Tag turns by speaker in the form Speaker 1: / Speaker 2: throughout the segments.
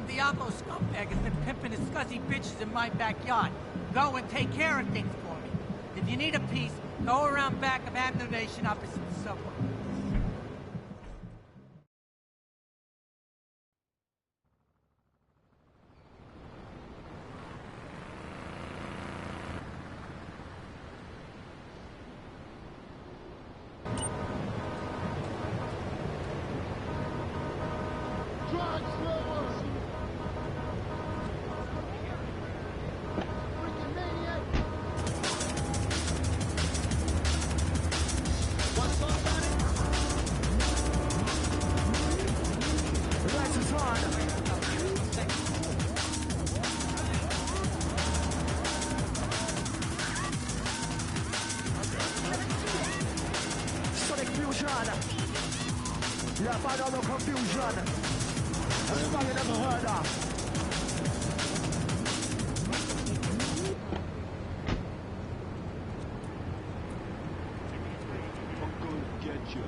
Speaker 1: Some Diablo scumbag has been pimping his scuzzy bitches in my backyard. Go and take care of things for me. If you need a piece, go around back of Amno Nation opposite the subway.
Speaker 2: Yeah, find out no confusion. That's a song you never heard of. I'm gonna get you.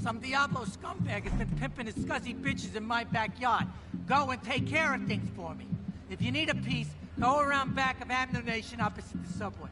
Speaker 1: Some Diablo scumbag has been pimping his scuzzy bitches in my backyard. Go and take care of things for me. If you need a piece, go around back of Amno Nation opposite the subway.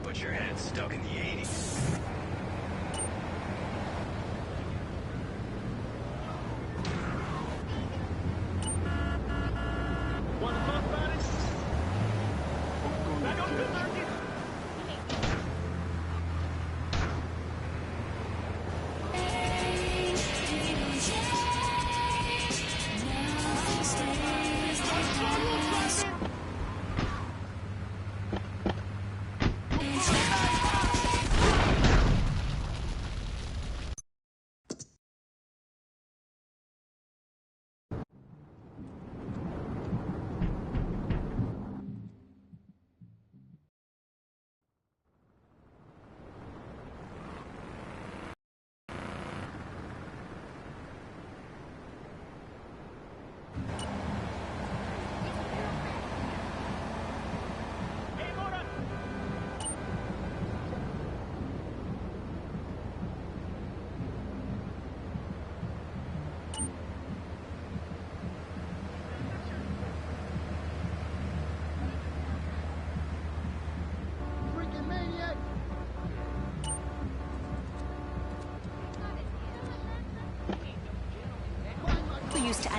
Speaker 3: But your head's stuck in the 80s.
Speaker 4: Wanna talk about it?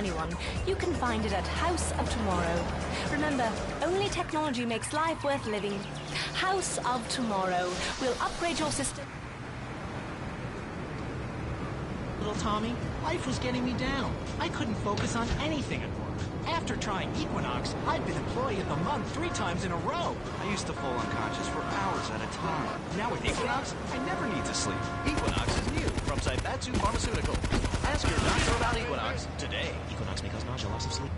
Speaker 4: anyone, you can find it at House of Tomorrow. Remember, only technology makes life worth living. House of Tomorrow. We'll upgrade your system.
Speaker 5: Little Tommy, life was getting me down. I couldn't focus on anything at work. After trying Equinox, I've been Employee of the Month 3 times in a row.
Speaker 3: I used to fall unconscious for hours at a time.
Speaker 5: Now with Equinox, I never need to sleep.
Speaker 6: Equinox is new from Saibatsu Pharmaceutical. Ask your doctor about Equinox today. Equinox may cause nausea, loss of sleep.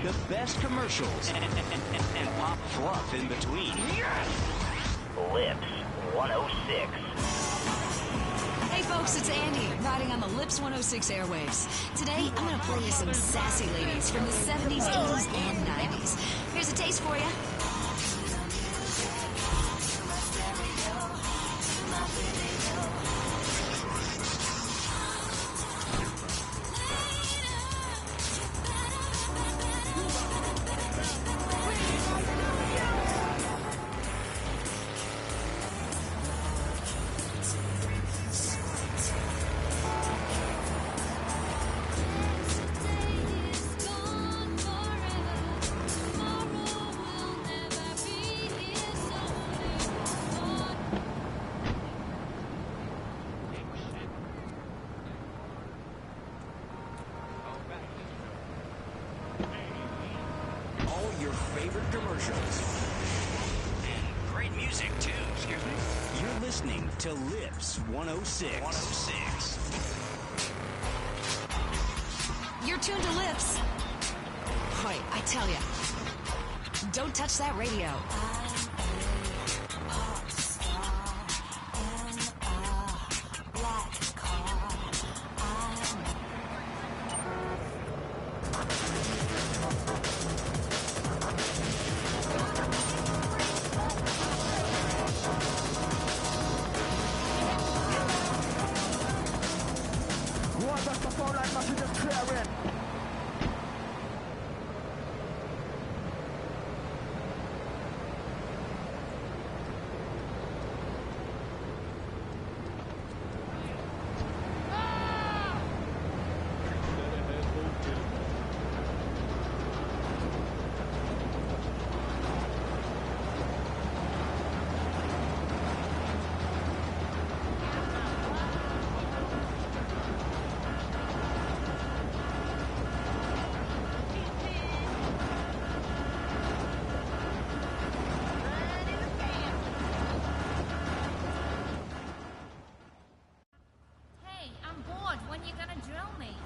Speaker 6: The best commercials and pop fluff in between.
Speaker 7: Lips 106.
Speaker 8: Hey folks, it's Andy, riding on the Lips 106 airwaves. Today, I'm gonna play you some sassy ladies from the 70s, 80s, and 90s. Here's a taste for you.
Speaker 6: Your favorite commercials. And great music, too. Excuse me? You're listening to Lips 106. 106.
Speaker 8: You're tuned to Lips. Wait, I tell ya. Don't touch that radio.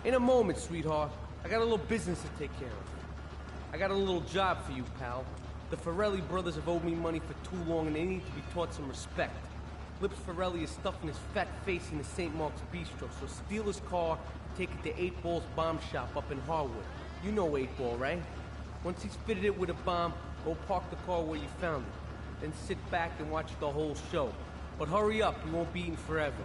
Speaker 9: In a moment, sweetheart. I got a little business to take care of. I got a little job for you, pal. The Farrelly brothers have owed me money for too long, and they need to be taught some respect. Lips Farrelly is stuffing his fat face in the St. Mark's Bistro, so steal his car, take it to 8 Ball's bomb shop up in Harwood. You know 8 Ball, right? Once he's fitted it with a bomb, go park the car where you found it. Then sit back and watch the whole show. But hurry up, you won't be eating forever.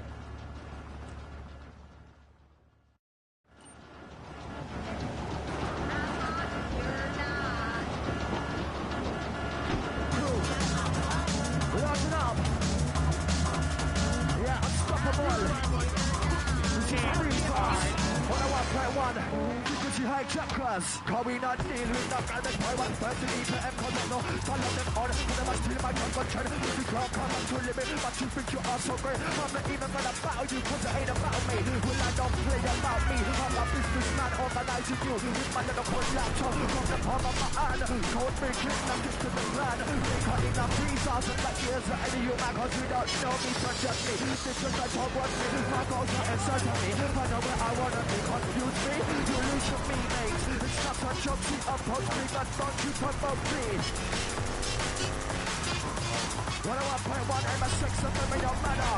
Speaker 2: This is free class. 101.1. Frequency hijackers. Cause we not deal with the man that's 130 EPM. Cause there's no son of them on. When I'm stealing my gun, but trying to make me crowd come up to limit. But you think you are so great. I'm not even gonna battle you cause it ain't about me. Well, I don't play about me. I'm a businessman organizing you. With my little cold laptop from the palm of my hand. Code breaking, I'm just to the plan. They cut in a 3,000 like years of any you man. Cause you don't know me, so just me. This is I don't want me. My goals are inside of me. I know where I wanna be. Confuse me, you lose your me, mate. It's not a job, see approach me, but don't you promote me. 101.1 I'm a sex of them, it don't matter.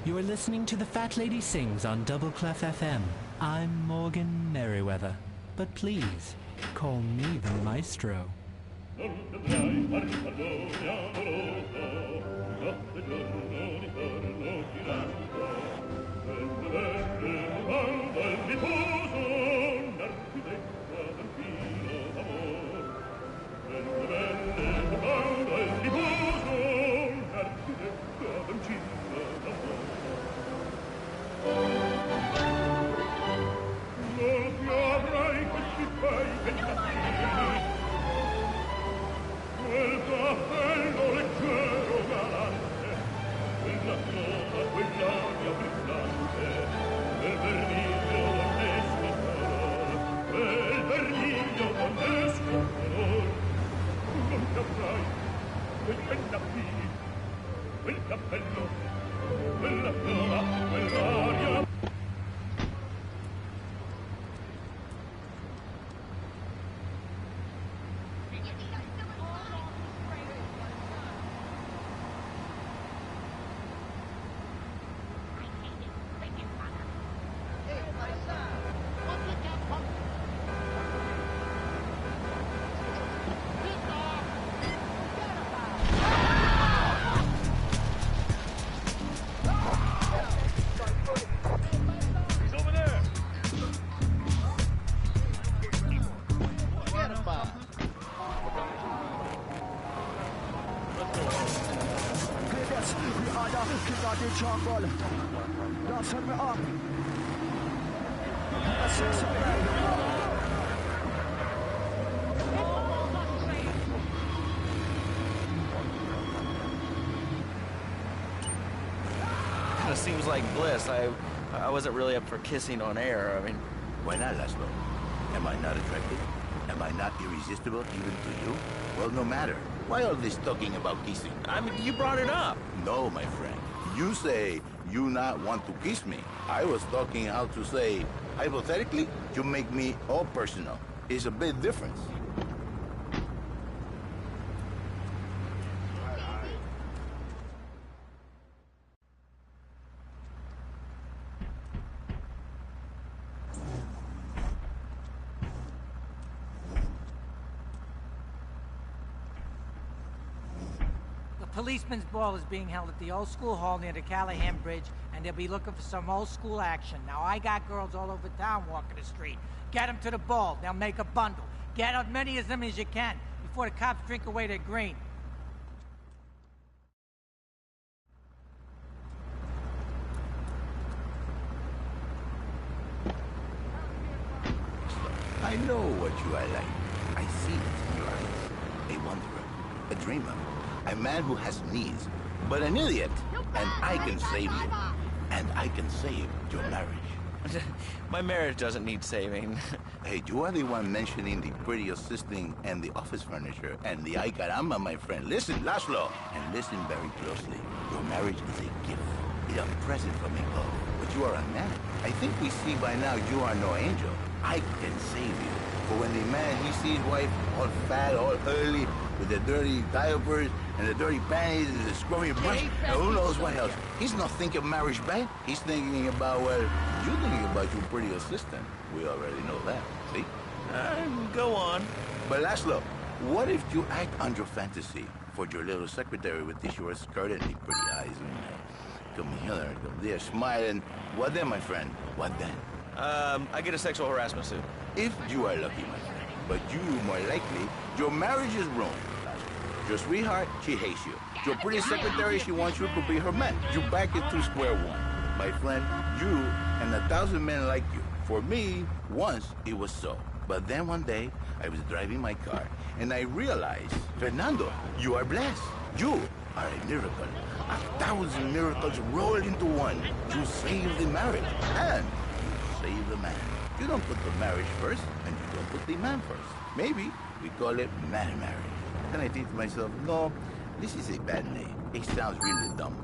Speaker 10: You are listening to The Fat Lady Sings on Double Clef FM. I'm Morgan Merriweather, but please, call me the Maestro.
Speaker 2: Jungle. Now turn me up.
Speaker 3: Kind of seems like bliss. I wasn't really up for kissing on air. I mean,
Speaker 11: why not, Laszlo? Am I not attractive? Am I not irresistible even to you? Well, no matter. Why all this talking about kissing?
Speaker 3: I mean, you brought it up.
Speaker 11: No, my friend. You say you not want to kiss me. I was talking how to say, hypothetically, you make me all personal. It's a big difference.
Speaker 1: Policeman's ball is being held at the old school hall near the Callahan Bridge, and they'll be looking for some old school action. Now, I got girls all over town walking the street. Get them to the ball. They'll make a bundle. Get as many of them as you can before the cops drink away their green.
Speaker 11: I know what you are like. I see it in your eyes. A wanderer, a dreamer. A man who has needs, but an idiot. And I can save you. And I can save your marriage.
Speaker 3: My marriage doesn't need saving.
Speaker 11: Hey, you are the one mentioning the pretty assisting and the office furniture and the ay caramba, my friend. Listen, Laszlo, and listen very closely. Your marriage is a gift. It's a present from above. But you are a man. I think we see by now you are no angel. I can save you. For when the man, he sees wife all fat, all early, with the dirty diapers and the dirty panties and the scrubby brush, and who knows what else. He's not thinking marriage back. He's thinking about, well, you're thinking about your pretty assistant. We already know that, see?
Speaker 3: Go on.
Speaker 11: But Laszlo, what if you act on your fantasy for your little secretary with the short skirt and the pretty eyes? Come here, come there, smiling. What then, my friend? What then?
Speaker 3: I get a sexual harassment suit.
Speaker 11: If you are lucky, my friend. But you, more likely, your marriage is ruined. Your sweetheart, she hates you. Your pretty secretary, she wants you to be her man. You back into square one. My friend, you and 1,000 men like you. For me, once it was so. But then one day, I was driving my car, and I realized, Fernando, you are blessed. You are a miracle. 1,000 miracles rolled into one. You saved the marriage, and you saved the man. You don't put the marriage first, and you don't put the man first. Maybe we call it man marriage. Then I think to myself, no, this is a bad name. It sounds really dumb.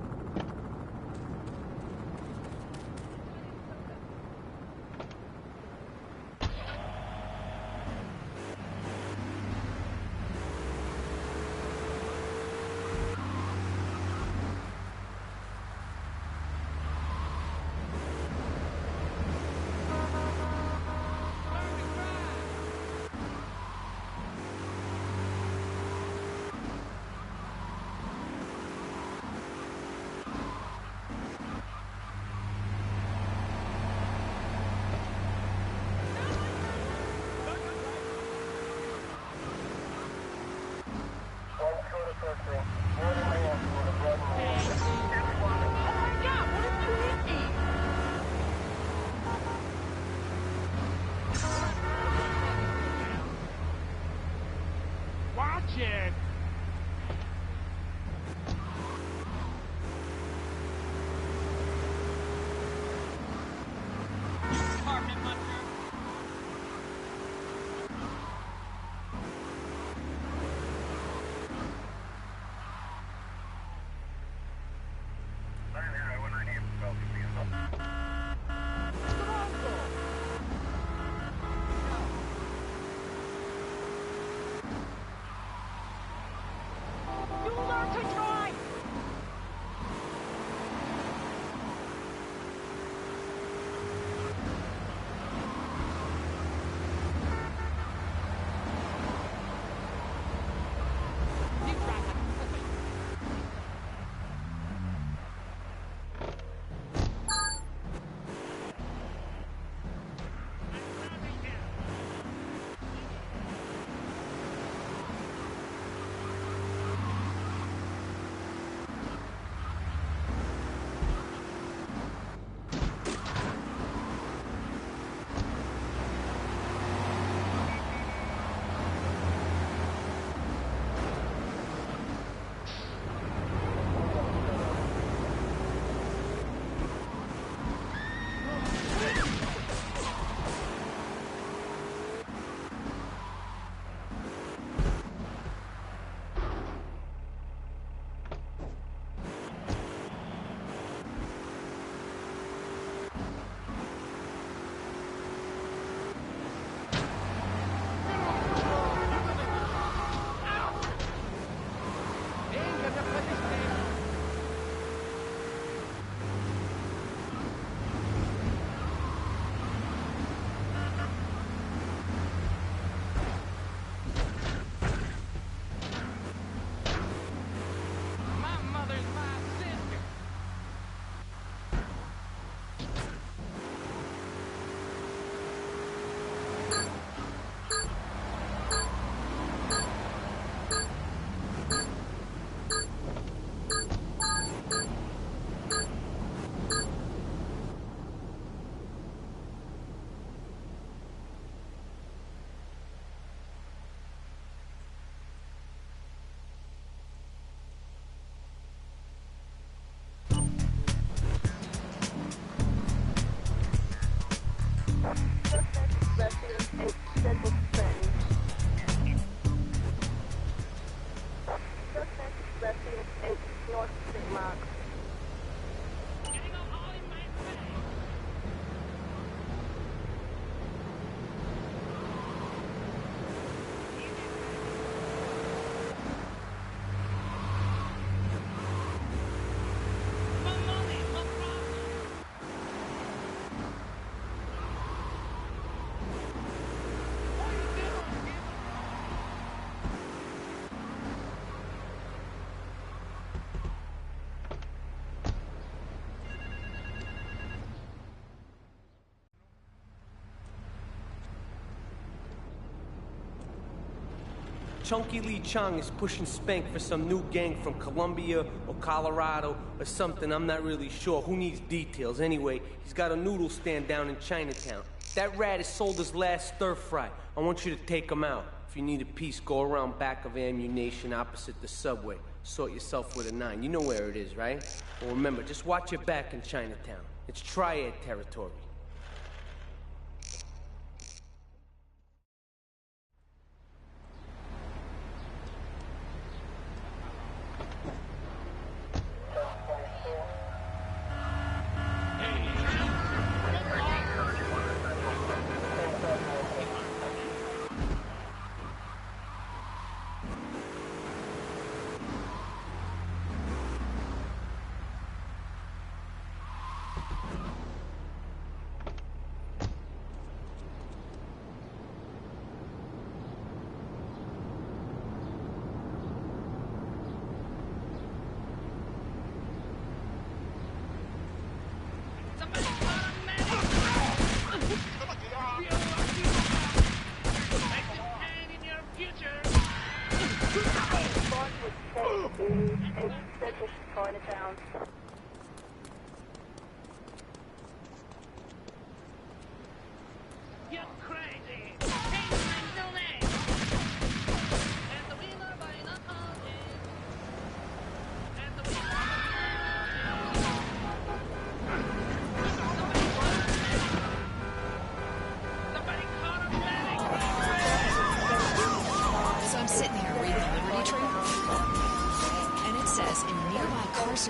Speaker 9: Chunky Lee Chong is pushing spank for some new gang from Colombia or Colorado or something. I'm not really sure. Who needs details? Anyway, he's got a noodle stand down in Chinatown. That rat has sold his last stir fry. I want you to take him out. If you need a piece, go around back of Ammunition opposite the subway. Sort yourself with a 9. You know where it is, right? Well, remember, just watch your back in Chinatown. It's triad territory.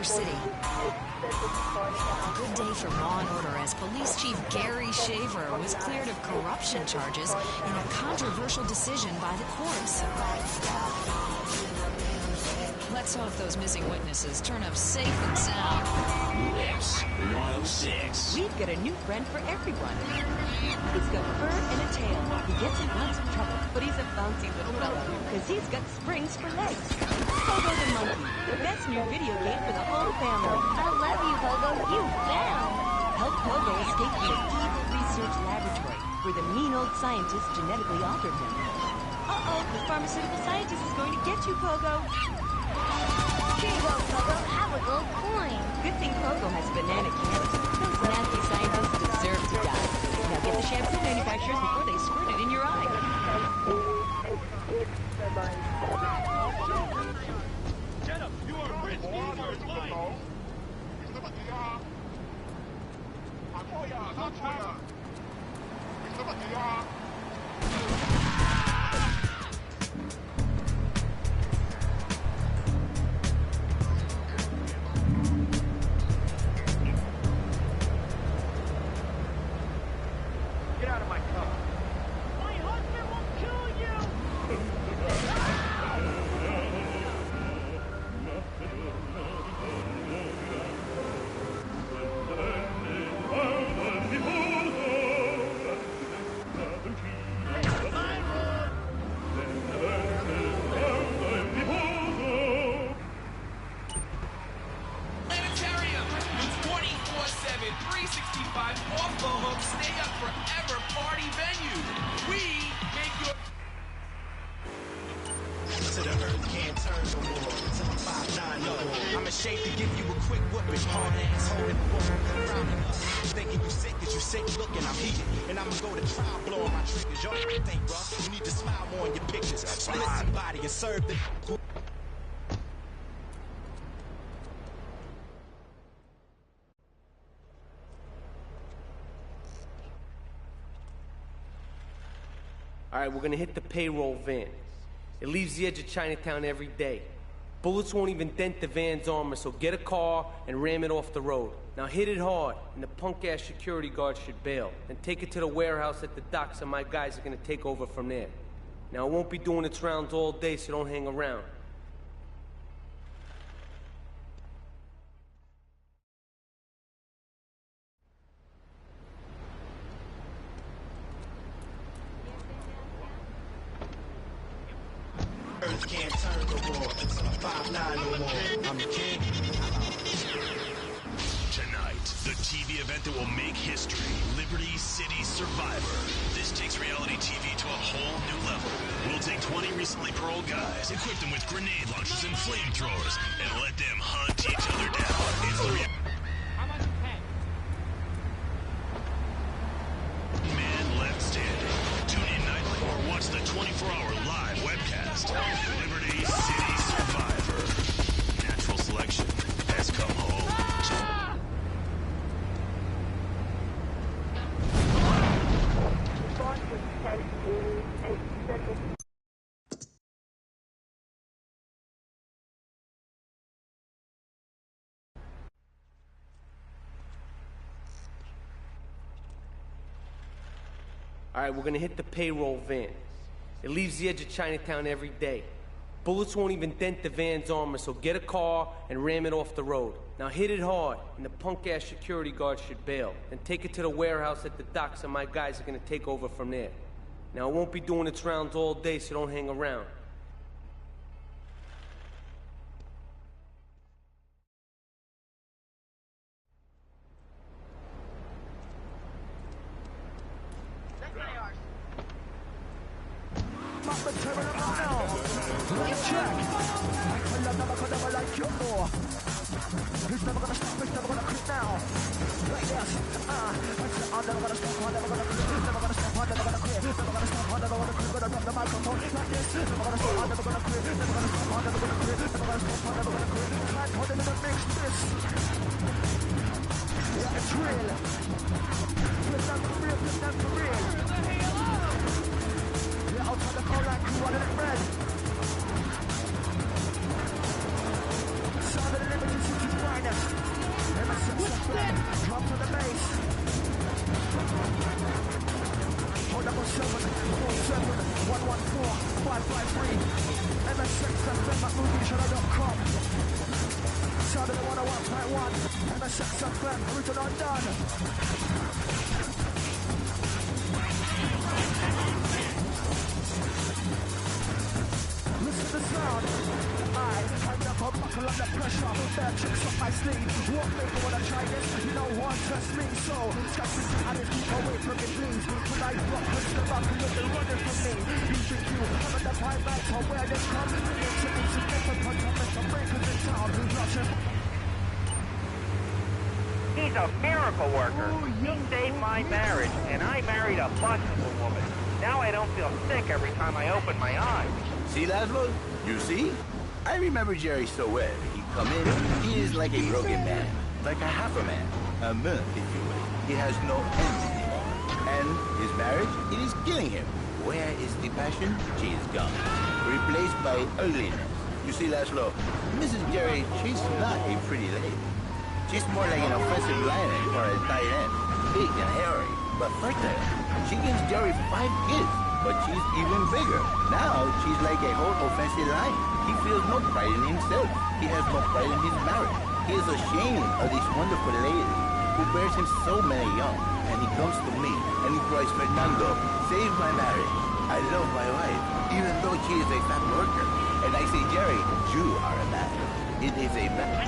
Speaker 8: City. Good day for law and order as Police Chief Gary Shaver was cleared of corruption charges in a controversial decision by the courts. Let's hope those missing witnesses turn up safe and sound.
Speaker 6: Lips 106.
Speaker 12: We've got a new friend for everyone. He's got fur and a tail. He gets in lots of trouble, but he's a bouncy little fellow because he's got springs for legs. Pogo the Monkey, the best new video game for the whole family.
Speaker 13: I love you, Pogo. You found.
Speaker 12: Help Pogo escape from an evil research laboratory where the mean old scientist genetically altered him. Uh-oh, the pharmaceutical scientist is going to get you, Pogo.
Speaker 13: Here you go, Pogo. Have a gold coin.
Speaker 12: Good thing Pogo has a banana cannon. Those nasty scientists deserve to die. Now get the shampoo manufacturers before they squirt it in your eye.
Speaker 14: Get up! You are risking your life! Get out of my car! My husband will kill you!
Speaker 15: Planetarium! 24/7, 365, off the hook, stay up forever party venue. We make your...
Speaker 16: To the earth can't turn no more. To the 5'9" no more. I'm ashamed to give you a quick whooping. Hard ass holding the wall. Thinking you sick, cause you sick looking, I'm heated. And I'ma go to trial, blowing my triggers. Y'all think rough, you need to smile more in your pictures. Split somebody and serve the...
Speaker 9: All right, we're gonna hit the payroll van. It leaves the edge of Chinatown every day. Bullets won't even dent the van's armor, so get a car and ram it off the road. Now hit it hard, and the punk-ass security guard should bail. Then take it to the warehouse at the docks, and my guys are gonna take over from there. Now, it won't be doing its rounds all day, so don't hang around.
Speaker 16: Earth can't turn no more. It's 5'9" no more. I'm the king.
Speaker 6: Tonight, the TV event that will make history, Liberty City Survivor. This takes reality TV to a whole new level. We'll take 20 recently paroled guys, equipped them with grenade launchers and flamethrowers, and let them hunt each other down. It's the man left standing. Tune in nightly or watch the 24-hour live webcast. Liberty City Survivor. Natural selection has come home.
Speaker 9: All right, we're gonna hit the payroll van. It leaves the edge of Chinatown every day. Bullets won't even dent the van's armor, so get a car and ram it off the road. Now hit it hard, and the punk-ass security guard should bail. Then take it to the warehouse at the docks, and my guys are gonna take over from there. Now, it won't be doing its rounds all day, so don't hang around.
Speaker 2: He's never gonna stop, he's never gonna quit now. Like this, I'm never gonna stop, I'm never gonna quit, never gonna stop, I'm never gonna quit, never gonna stop, I'm never gonna quit, gonna drop the microphone like this, never gonna stop, I'm never gonna quit, never gonna stop, I'm never gonna quit, never gonna stop, I'm never gonna quit, like put it in the mix, this. Yeah, it's real. Flip that for real, flip that for real. Yeah, outside the car like you wanted it red. Sound of the Liberty City finest. Drop to the bass. Hold up on 747-114-553. MSXFM at movieshuttle.com. Sound of the 101.1. MSXFM, written on done. Listen to the sound. I never buckle under pressure. Bad tricks up my sleeve. What make me wanna try this? You know one test me. So scratch me and it keep away from me, please. When I rock, push the rock, you'll be running from me. You think you have the high nights or where they come? It's an insignificant punch of breakers in town. Russian.
Speaker 7: He's a miracle worker. He saved my marriage, and I married a bustable woman. Now I don't feel sick every time I open my eyes.
Speaker 11: See, Laszlo? You see? I remember Jerry so well. He'd come in, he is like a broken man, like a half a man, a myth, if you will. He has no end anymore. And his marriage, it is killing him. Where is the passion? She is gone. Replaced by ugliness. You see, Laszlo, Mrs. Jerry, she's not a pretty lady. She's more like an offensive lion or a tight end. Big and hairy, but fertile. She gives Jerry 5 kids, but she's even bigger. Now, she's like a whole offensive lion. He feels no pride in himself. He has no pride in his marriage. He is ashamed of this wonderful lady who bears him so many young. And he comes to me and he cries, Fernando, save my marriage. I love my wife, even though she is a fat worker. And I say, Jerry, you are a man. It is a man.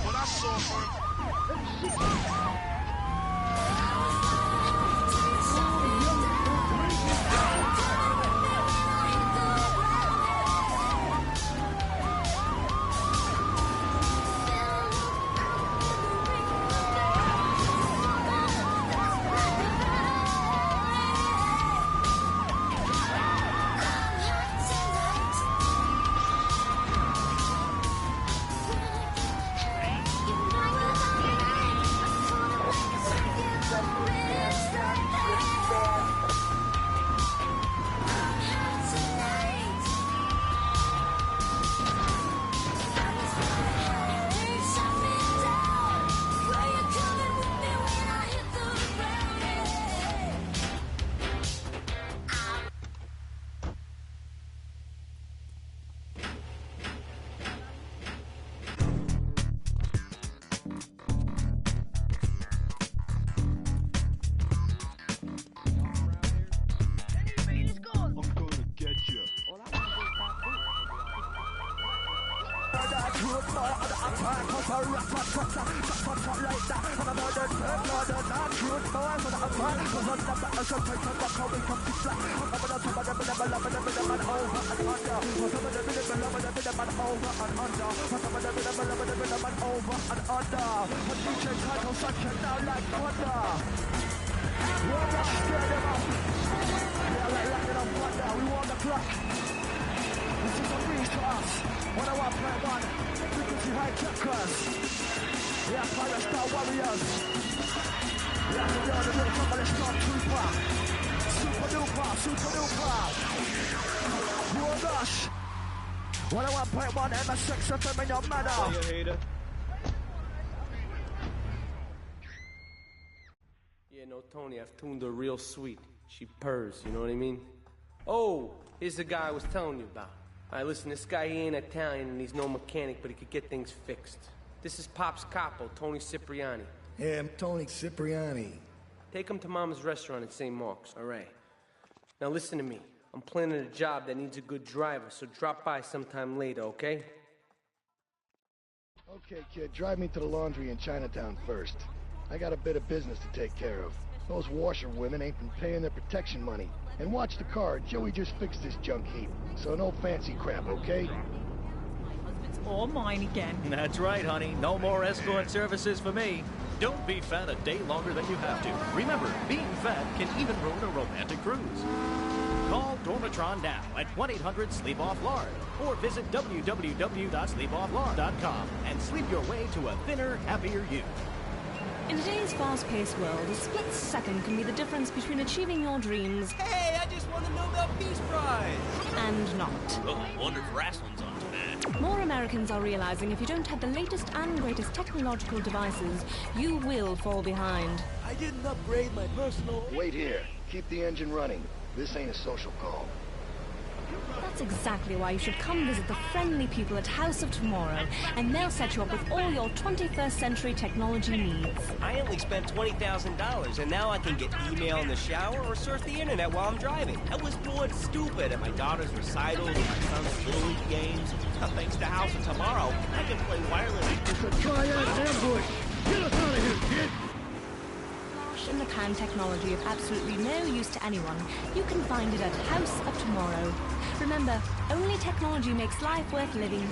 Speaker 16: What I saw for
Speaker 2: shot like that. And I'm not dead, not true. No, I'm not a man. Cause I'm not a shot, take on the how we come to flat. I'm not a top of them, never love them, man over and under. I'm top of them, never love them, man over and under. I'm top of them, never love them, man over and under. But DJ Title such a now like thunder. We're not scared them up. Yeah, like lightning on thunder. We want the clock. This is a breeze to us. 101.1 frequency hijackers. Yeah, Fire Star Warriors. Yeah, we are the real trouble stormtrooper. Super duper, super duper. Oh gosh. 101.1 MSX FM in your manner.
Speaker 9: Hater. Yeah, no, Tony, I've tuned her real sweet. She purrs, you know what I mean? Oh, here's the guy I was telling you about. All right, listen, this guy, he ain't Italian and he's no mechanic, but he could get things fixed. This is Pop's Capo, Tony Cipriani.
Speaker 17: Yeah, I'm Tony Cipriani.
Speaker 9: Take him to Mama's restaurant in St. Mark's, all right? Now listen to me. I'm planning a job that needs a good driver, so drop by sometime later, okay?
Speaker 17: Okay, kid, drive me to the laundry in Chinatown first. I got a bit of business to take care of. Those washerwomen ain't been paying their protection money. And watch the car, Joey just fixed this junk heap. So no fancy crap, okay?
Speaker 18: It's all mine again.
Speaker 19: That's right, honey. No more escort services for me. Don't be fat a day longer than you have to. Remember, being fat can even ruin a romantic cruise. Call Dormatron now at 1-800-SLEEP-OFF-LARD or visit www.sleepofflard.com and sleep your way to a thinner, happier you.
Speaker 4: In today's fast-paced world, a split second can be the difference between achieving your dreams.
Speaker 15: Hey, I just won the Nobel Peace Prize!
Speaker 4: And not.
Speaker 15: Oh, I wonder if wrestling's on tonight.
Speaker 4: More Americans are realizing if you don't have the latest and greatest technological devices, you will fall behind.
Speaker 17: I didn't upgrade my personal... Wait here. Keep the engine running. This ain't a social call.
Speaker 4: That's exactly why you should come visit the friendly people at House of Tomorrow, and they'll set you up with all your 21st century technology needs.
Speaker 20: I only spent $20,000, and now I can get email in the shower or surf the internet while I'm driving. I was bored stupid at my daughter's recitals, my son's Little League games. Thanks to House of Tomorrow, I can play wireless.
Speaker 17: It's a triad ambush! Get us out of here, kid!
Speaker 4: In the pan technology of absolutely no use to anyone, you can find it at House of Tomorrow. Remember, only technology makes life worth living.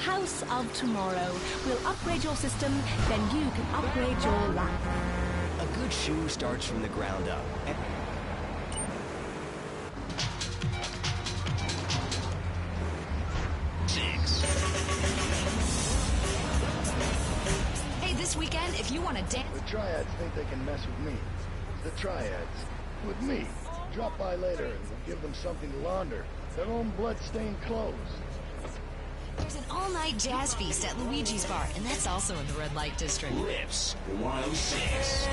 Speaker 4: House of Tomorrow. We'll upgrade your system, then you can upgrade your life.
Speaker 20: A good shoe starts from the ground up.
Speaker 8: Hey, this weekend, if you want to dance...
Speaker 17: The Triads think they can mess with me. The Triads. With me. Drop by later and we'll give them something to launder. Their own blood-stained clothes.
Speaker 8: There's an all-night jazz feast at Luigi's Bar, and that's also in the red light district.
Speaker 6: Lips 106.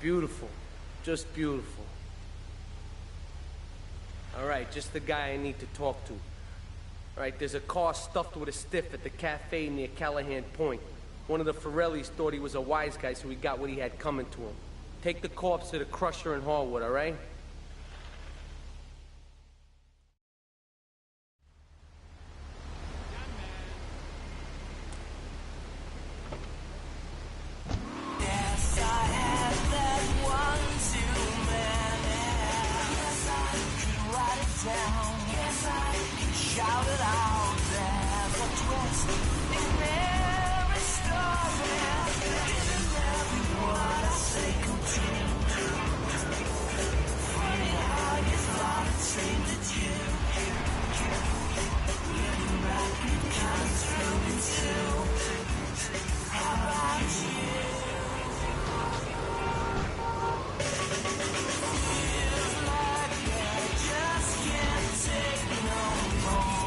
Speaker 9: Beautiful. Just beautiful. All right, just the guy I need to talk to. All right, there's a car stuffed with a stiff at the cafe near Callahan Point. One of the Forellis thought he was a wise guy, so he got what he had coming to him. Take the corpse to the crusher in Harwood, all right?
Speaker 15: Yes, I had that one, two. down. Yes, I can shout it out. There's a twist in every story. Isn't every word I say come true? Funny how you thought it seemed that you right, you can't throw it too. How about you? Feels like I just can't take no more.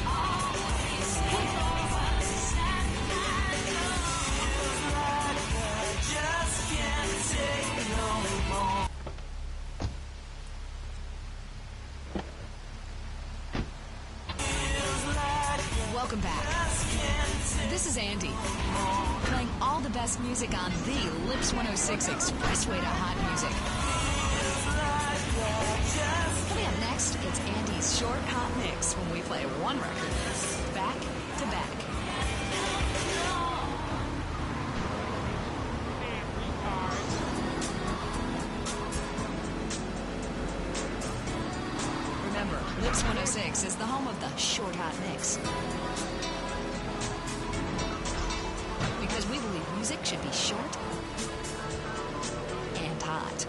Speaker 15: Always feels like I just can't take no more.
Speaker 8: Welcome back. This is Andy, playing all the best music on the Lips 106 Expressway to Hot Music. Coming up next, it's Andy's short hot mix when we play one record back to back. Remember, Lips 106 is the home of the short hot mix. Because we believe music should be short and hot.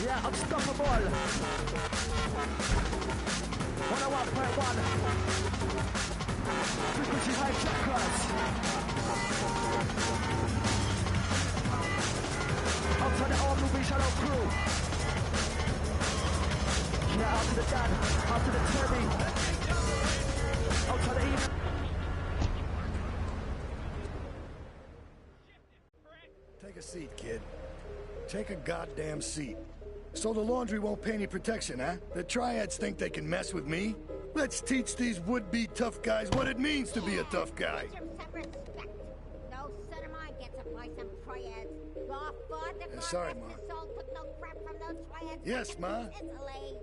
Speaker 2: Yeah, unstoppable. 101.1. Frequency high chakras. Outside the all-moving shadow crew. Yeah, out to the Dan, out to the Terry. Outside the even.
Speaker 17: Take a seat, kid. Take a goddamn seat. So the laundry won't pay any protection, huh? The triads think they can mess with me? Let's teach these would-be tough guys what it means to be a tough guy.
Speaker 13: No son of mine gets up by some triads. Your father
Speaker 17: Sorry, Ma.
Speaker 13: took no crap from those triads.
Speaker 17: Yes, Ma.
Speaker 13: Italy.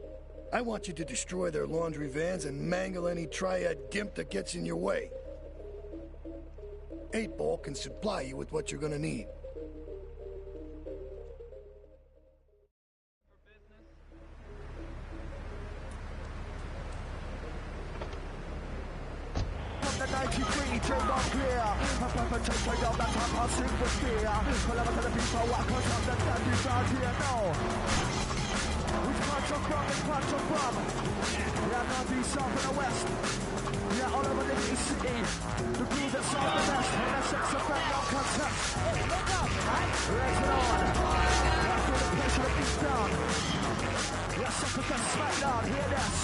Speaker 17: I want you to destroy their laundry vans and mangle any triad gimp that gets in your way. 8-Ball can supply you with what you're gonna need.
Speaker 2: The 93 turned on clear. A perpetrator down that top I'll sing with fear. Call over to the people walk on top the daddy's out here now. Which parts of bomb is parts of bomb? Yeah, north, east, south, and the west. Yeah, all over the east city. The crew that solve the best. And the sex effect on concept. Raise it on. Yeah, feel the pressure to beat down. Yeah, suckers that smack down. Hear this.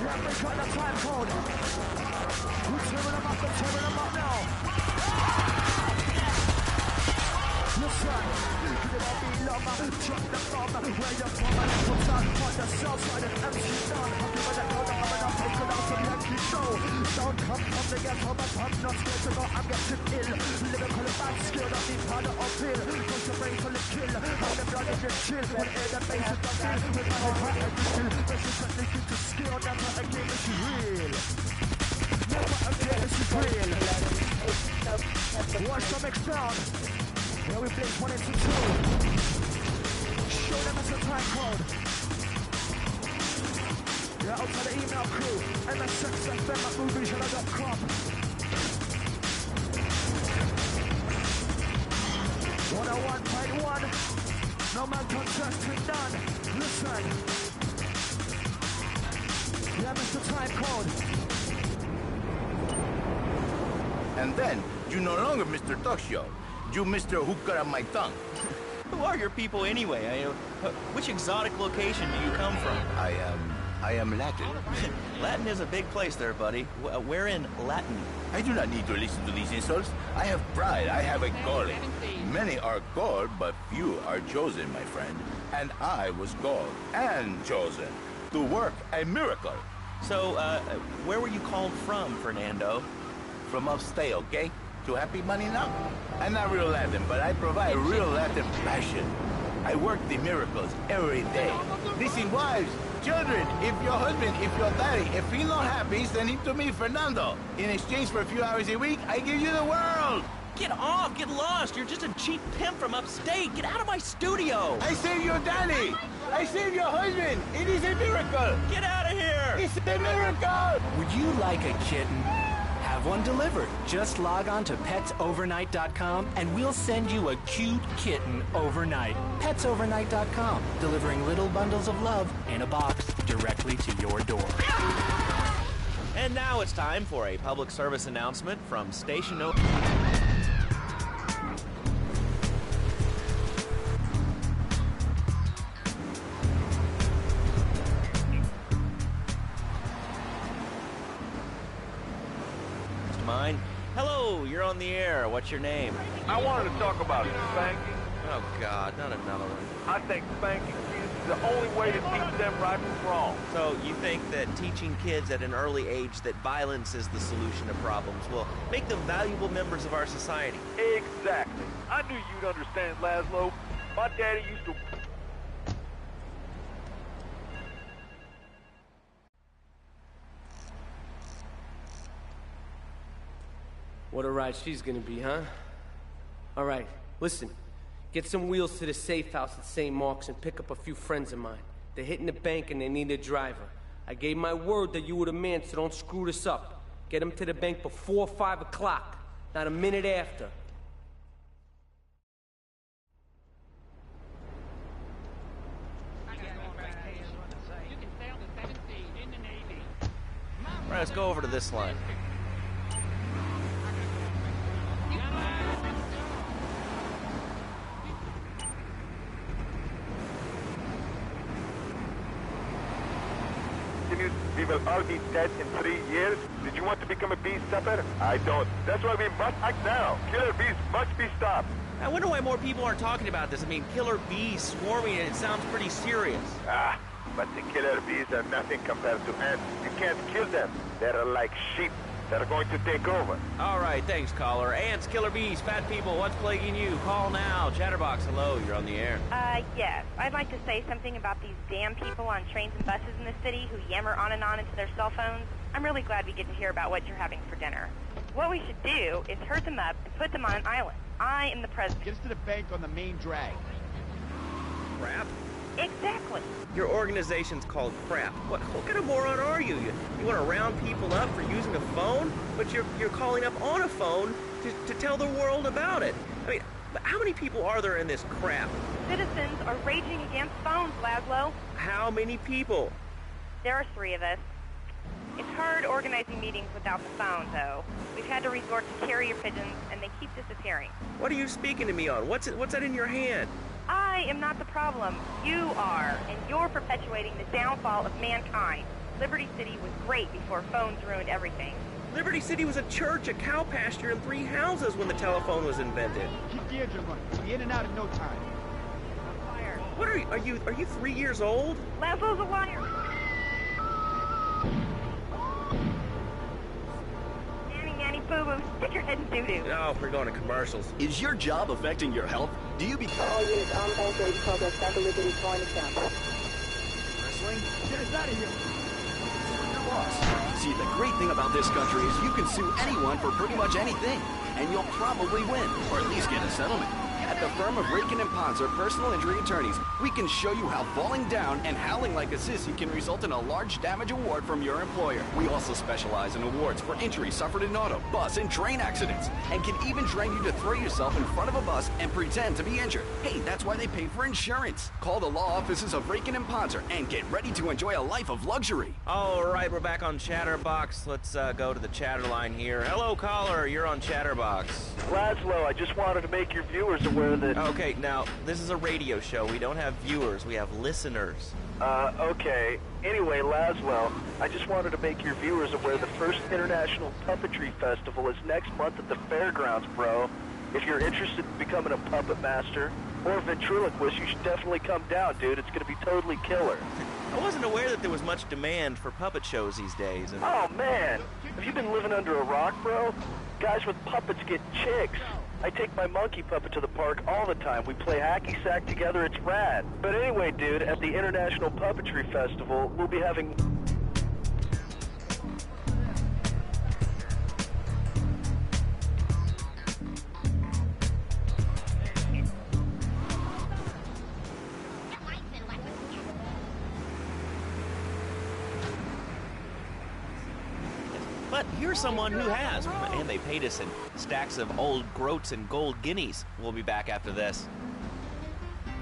Speaker 2: Yeah, we got the time code. We're tearing them up now. Listen, could it all be long? Check the bomb. Where you're from, my little town. On the south side of MC Down. I'm giving that code, I'm gonna take it out to the empty show. sound come from the ghetto, but I'm not scared to go, I'm getting ill. Lyrical bad skill, don't need powder or pill. Cause your brain full of kill, how the blood is just chill. When air the bass is the feel, with my heart and skill. Persistently get to skill, never again is real. Never again is real. Watch the mix down. Here we place 1 into 2. Show them it's a time code. Yeah, out to the email crew. MSXFM@moviesjournal.com. 101.1. No man contesting none. Listen. Yeah, Mr. Time Code.
Speaker 11: And then, you no longer Mr. Talk Show. You Mr. Who Cut Out My Tongue.
Speaker 3: Who are your people anyway? Which exotic location do you come from?
Speaker 11: I am Latin.
Speaker 3: Latin is a big place there, buddy. Where in Latin?
Speaker 11: I do not need to listen to these insults. I have pride. I have a calling. Many are called, but few are chosen, my friend. And I was called and chosen to work a miracle.
Speaker 3: So, where were you called from, Fernando?
Speaker 11: From upstate, okay? To happy money now? I'm not real Latin, but I provide real Latin passion. I work the miracles every day. Listen, wives, children, if your husband, if your daddy, if he's not happy, send him to me, Fernando. In exchange for a few hours a week, I give you the world.
Speaker 3: Get off! Get lost! You're just a cheap pimp from upstate! Get out of my studio!
Speaker 11: I saved your daddy! I saved your husband! It is a miracle!
Speaker 3: Get out of here!
Speaker 11: It's a miracle!
Speaker 10: Would you like a kitten? Have one delivered. Just log on to petsovernight.com and we'll send you a cute kitten overnight. Petsovernight.com, delivering little bundles of love in a box directly to your door.
Speaker 3: And now it's time for a public service announcement from Station O. Mine. Hello, you're on the air. What's your name?
Speaker 7: I wanted to talk about spanking.
Speaker 3: Oh, God, not another one.
Speaker 7: I think spanking kids is the only way to teach them right from wrong.
Speaker 3: So you think that teaching kids at an early age that violence is the solution to problems will make them valuable members of our society?
Speaker 7: Exactly. I knew you'd understand, Laszlo. My daddy used to...
Speaker 9: What a ride she's gonna be, huh? All right, listen. Get some wheels to the safe house at St. Mark's and pick up a few friends of mine. They're hitting the bank and they need a driver. I gave my word that you were the man, so don't screw this up. Get them to the bank before 5 o'clock, not a minute after.
Speaker 3: All right, let's go over to this line.
Speaker 7: We will all be dead in 3 years. Did you want to become a bee stopper? I don't. That's why we must act now. Killer bees must be stopped.
Speaker 3: I wonder why more people aren't talking about this. I mean, killer bees swarming, and it sounds pretty serious.
Speaker 7: Ah, but the killer bees are nothing compared to ants. You can't kill them. They're like sheep. They're going to take over.
Speaker 3: All right, thanks, caller. Ants, killer bees, fat people, what's plaguing you? Call now. Chatterbox, hello, you're on the air.
Speaker 21: Yes. I'd like to say something about these damn people on trains and buses in the city who yammer on and on into their cell phones. I'm really glad we get to hear about what you're having for dinner. What we should do is herd them up and put them on an island. I am the president.
Speaker 22: Get us to the bank on the main drag.
Speaker 3: Crap?
Speaker 21: Exactly.
Speaker 3: Your organization's called Crap. What kind of moron are you? You want to round people up for using a phone? But you're calling up on a phone to tell the world about it. I mean, how many people are there in this crap?
Speaker 21: Citizens are raging against phones, Laszlo.
Speaker 3: How many people?
Speaker 21: There are 3 of us. It's hard organizing meetings without the phone, though. We've had to resort to carrier pigeons, and they keep disappearing.
Speaker 3: What are you speaking to me on? What's that in your hand?
Speaker 21: I am not the problem. You are, and you're perpetuating the downfall of mankind. Liberty City was great before phones ruined everything.
Speaker 3: Liberty City was a church, a cow pasture, and 3 houses when the telephone was invented.
Speaker 22: Keep the engine running. We'll be in and out in no time.
Speaker 3: What are you 3 years old?
Speaker 21: Laszlo's a liar. boo-boo. Stick your head in doo-doo.
Speaker 3: Oh, we're going to commercials.
Speaker 1: Is your job affecting your health? Do you be...
Speaker 5: All units on hold ready to progress Santa Liberty Chinatown.
Speaker 1: Wrestling?
Speaker 17: Get us out of here!
Speaker 1: Boss. See, the great thing about this country is you can sue anyone for pretty much anything, and you'll probably win, or at least get a settlement. At the firm of Rakin & Ponzer Personal Injury Attorneys, we can show you how falling down and howling like a sissy can result in a large damage award from your employer. We also specialize in awards for injuries suffered in auto, bus, and train accidents, and can even train you to throw yourself in front of a bus and pretend to be injured. Hey, that's why they pay for insurance. Call the law offices of Rakin & Ponzer and get ready to enjoy a life of luxury.
Speaker 3: All right, we're back on Chatterbox. Let's go to the chatter line here. Hello, caller. You're on Chatterbox.
Speaker 23: Laszlo, I just wanted to make your viewers aware that...
Speaker 3: Okay, now, this is a radio show. We don't have viewers. We have listeners.
Speaker 23: Okay. Anyway, Laszlo, I just wanted to make your viewers aware the first International Puppetry Festival is next month at the fairgrounds, bro. If you're interested in becoming a puppet master or a ventriloquist, you should definitely come down, dude. It's going to be totally killer.
Speaker 3: I wasn't aware that there was much demand for puppet shows these days. And...
Speaker 23: Oh, man. Have you been living under a rock, bro? Guys with puppets get chicks. I take my monkey puppet to the park all the time. We play hacky sack together. It's rad. But anyway, dude, at the International Puppetry Festival, we'll be having...
Speaker 3: But here's someone who has, and they paid us in stacks of old groats and gold guineas. We'll be back after this.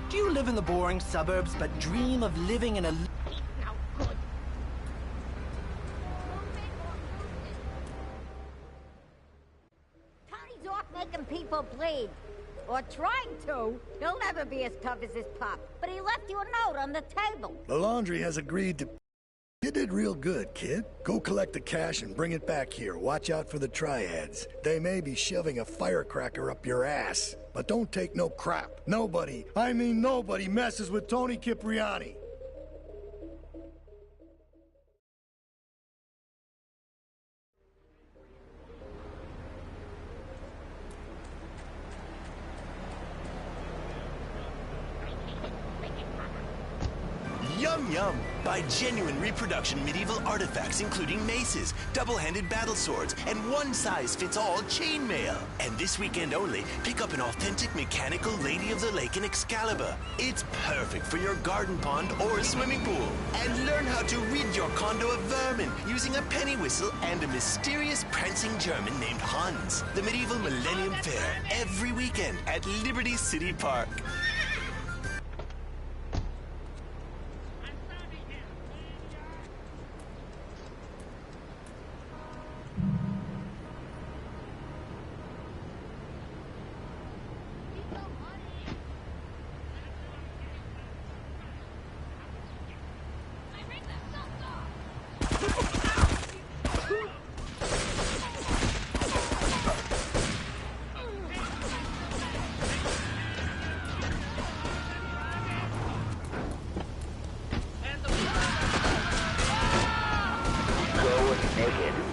Speaker 10: Do you live in the boring suburbs but dream of living in a...
Speaker 13: Tony's off making people bleed. Or trying to. He'll never be as tough as his pop. But he left you a note on the table.
Speaker 17: The laundry has agreed to... You did real good, kid. Go collect the cash and bring it back here. Watch out for the triads. They may be shoving a firecracker up your ass. But don't take no crap. Nobody, I mean nobody, messes with Tony Cipriani.
Speaker 6: Yum Yum! Buy genuine reproduction medieval artifacts including maces, double-handed battle swords, and one-size-fits-all chainmail. And this weekend only, pick up an authentic mechanical Lady of the Lake in Excalibur. It's perfect for your garden pond or swimming pool. And learn how to rid your condo of vermin using a penny whistle and a mysterious prancing German named Hans. The medieval Millennium Fair, every weekend at Liberty City Park.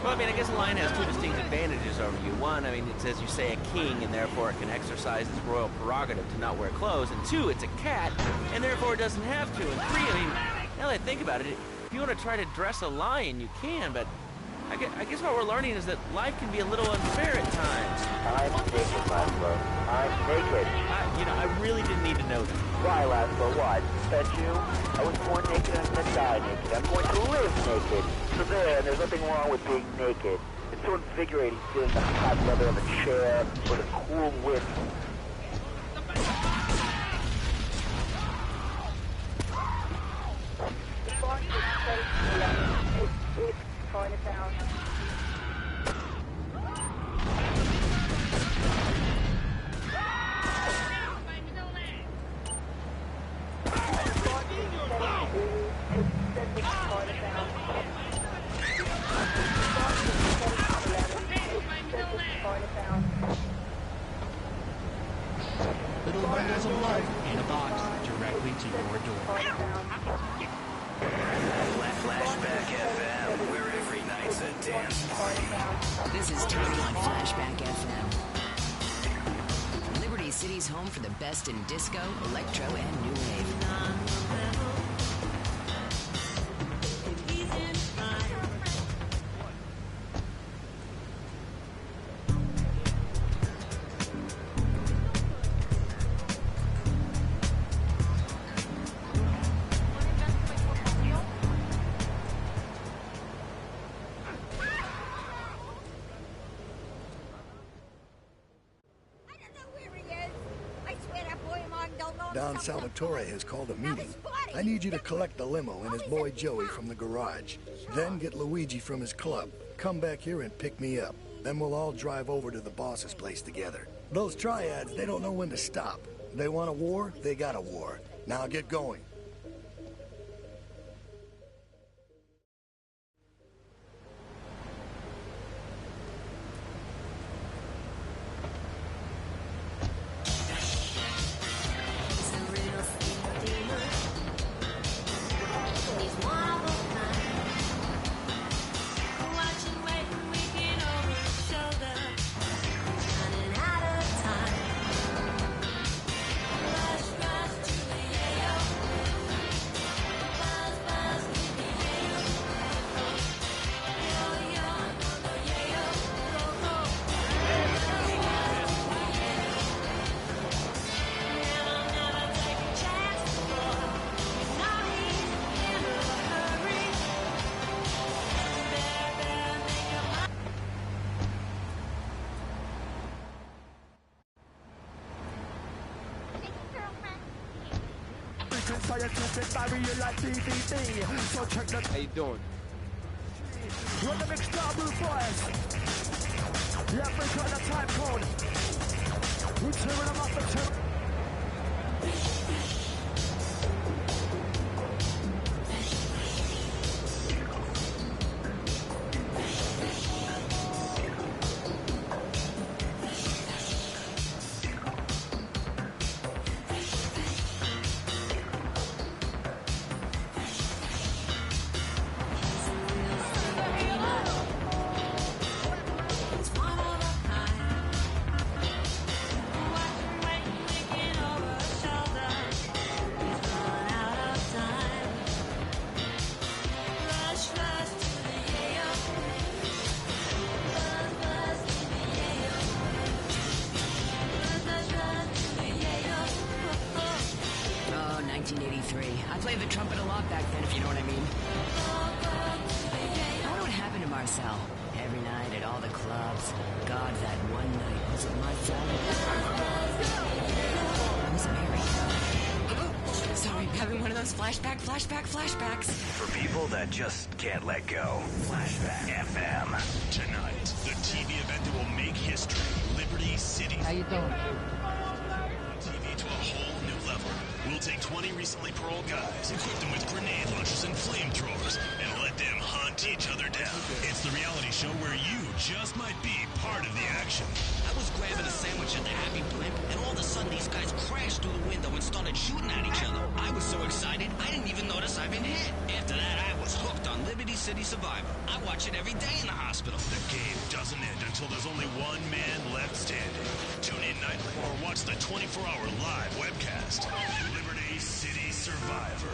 Speaker 3: Well, I mean, I guess a lion has two distinct advantages over you. One, I mean, it's, as you say, a king, and therefore it can exercise its royal prerogative to not wear clothes. And two, it's a cat, and therefore it doesn't have to. And three, I mean, now that I think about it, if you want to try to dress a lion, you can, but I guess what we're learning is that life can be a little unfair at times.
Speaker 23: I'm naked, Laszlo. I'm naked.
Speaker 3: You know, I really didn't need to know that.
Speaker 23: Why, Laszlo? Why? Bet you? I was born naked and I'm gonna die naked. I'm going to live naked. So there's nothing wrong with being naked. It's so invigorating feeling the hot weather on the chair or the cool wind.
Speaker 10: Little bundles of love in a box directly to your door.
Speaker 1: Flat,
Speaker 8: This is Tony on Flashback FM. Liberty City's home for the best in disco, electro, and new wave.
Speaker 17: Don Salvatore has called a meeting. I need you to collect the limo and his boy Joey from the garage. Then get Luigi from his club. Come back here and pick me up. Then we'll all drive over to the boss's place together. Those triads, they don't know when to stop. They want a war, they got a war. Now get going.
Speaker 2: Scientific barrier like DVD. So check the.
Speaker 9: How you doing?
Speaker 2: Run the mixed double boys. Yeah, we got the time code. We're tearing them up the tip.
Speaker 8: I played the trumpet a lot back then, if you know what I mean. I wonder what happened to Marcel. Every night at all the clubs. God, that one night. Was it Marcel? I was married. Sorry, having one of those flashbacks.
Speaker 6: For people that just can't let go. Flashback FM. Tonight, the TV event that will make history. Liberty City.
Speaker 18: How you doing?
Speaker 6: TV to a whole new level. We'll take 20 recently paroled guys, equip them with grenade launchers and flamethrowers, and let them hunt each other down. It's the reality show where you just might be part of the action.
Speaker 12: I was grabbing a sandwich at the Happy Blimp, and all of a sudden these guys crashed through the window and started shooting at each other. I was so excited, I didn't even notice I'd been hit. After that, I was hooked on Liberty City Survivor. I watch it every day in the hospital.
Speaker 6: The game doesn't end until there's only one man left standing. Tune in nightly or watch the 24-hour live webcast. Liberty City Survivor.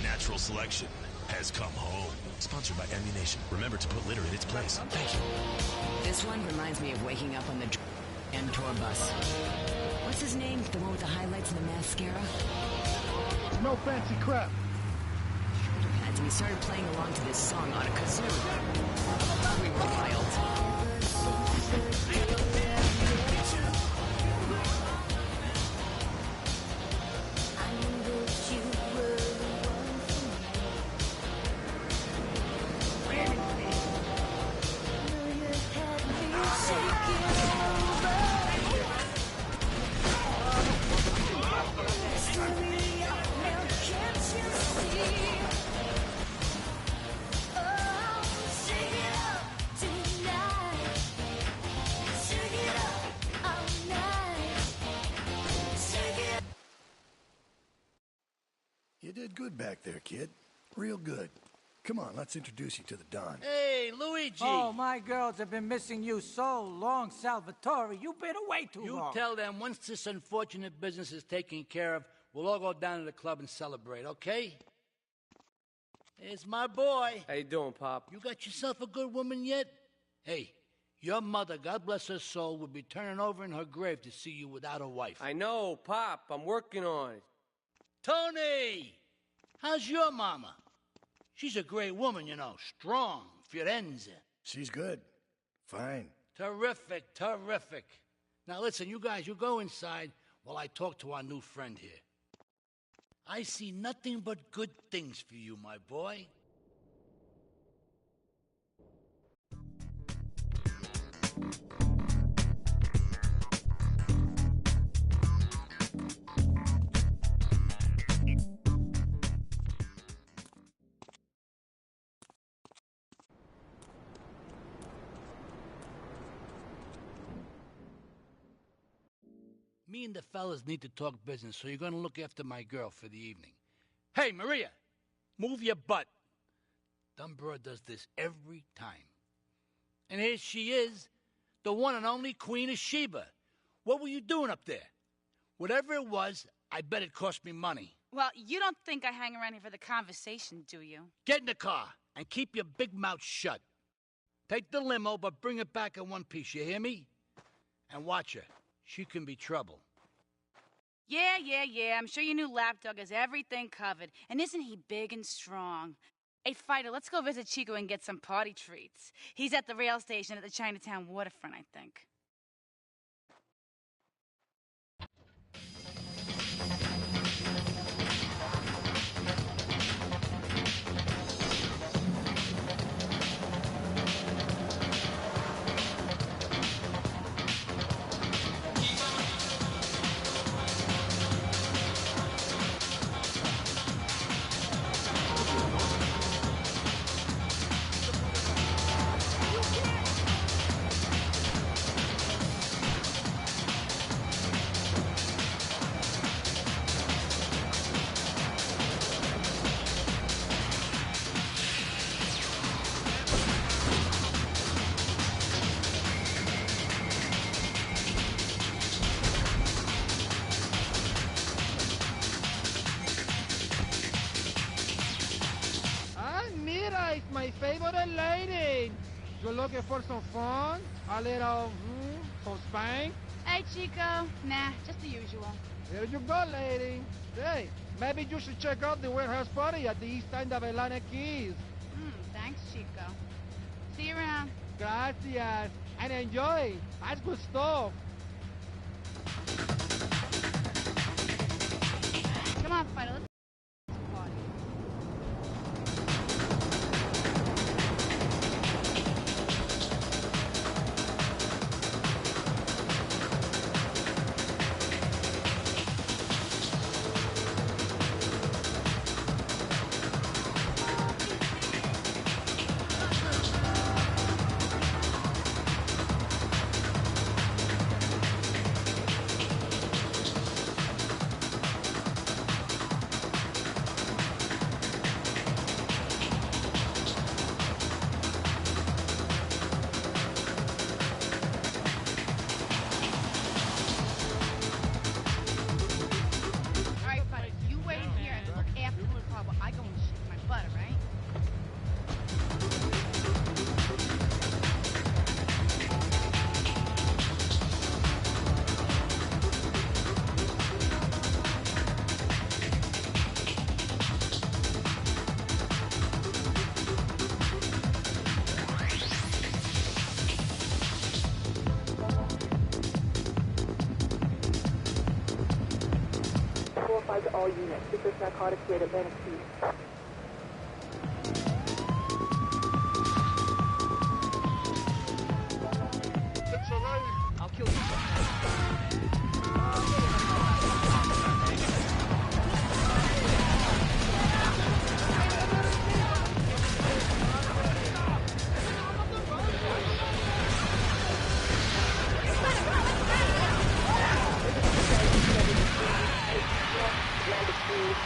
Speaker 6: Natural selection has come home. Sponsored by Ammunition. Remember to put litter in its place. Thank you.
Speaker 8: This one reminds me of waking up on the and tour bus. What's his name? The one with the highlights and the mascara?
Speaker 17: No fancy crap.
Speaker 8: And he started playing along to this song on a kazoo. We were wild.
Speaker 17: You did good back there, kid. Real good. Come on, let's introduce you to the Don.
Speaker 14: Hey, Luigi!
Speaker 16: Oh, my girls have been missing you so long, Salvatore. You've been away too long.
Speaker 14: You tell them once this unfortunate business is taken care of, we'll all go down to the club and celebrate, okay? It's my boy.
Speaker 9: How you doing, Pop?
Speaker 14: You got yourself a good woman yet? Hey, your mother, God bless her soul, would be turning over in her grave to see you without a wife.
Speaker 9: I know, Pop. I'm working on it.
Speaker 14: Tony! How's your mama? She's a great woman, you know. Strong. Firenze.
Speaker 17: She's good. Fine.
Speaker 14: Terrific, terrific. Now listen, you guys, you go inside while I talk to our new friend here. I see nothing but good things for you, my boy. Me and the fellas need to talk business, so you're going to look after my girl for the evening. Hey, Maria, move your butt. Dumb broad does this every time. And here she is, the one and only Queen of Sheba. What were you doing up there? Whatever it was, I bet it cost me money.
Speaker 19: Well, you don't think I hang around here for the conversation, do you?
Speaker 14: Get in the car and keep your big mouth shut. Take the limo, but bring it back in one piece, you hear me? And watch her. She can be trouble.
Speaker 19: Yeah. I'm sure your new lapdog has everything covered. And isn't he big and strong? Hey, Fido, let's go visit Chico and get some party treats. He's at the rail station at the Chinatown waterfront, I think.
Speaker 24: My favorite lady. You're looking for some fun? A little, some spank?
Speaker 19: Hey, Chico. Nah, just the usual.
Speaker 24: Here you go, lady. Hey, maybe you should check out the warehouse party at the east end of Atlantic Keys.
Speaker 19: Thanks, Chico. See you around.
Speaker 24: Gracias. And enjoy. That's good stuff.
Speaker 19: Come on, Fido. Let's party.
Speaker 5: To all units. This is narcotics rate Atlantic Keys.
Speaker 24: I'll kill you.
Speaker 5: Atlantic Keys.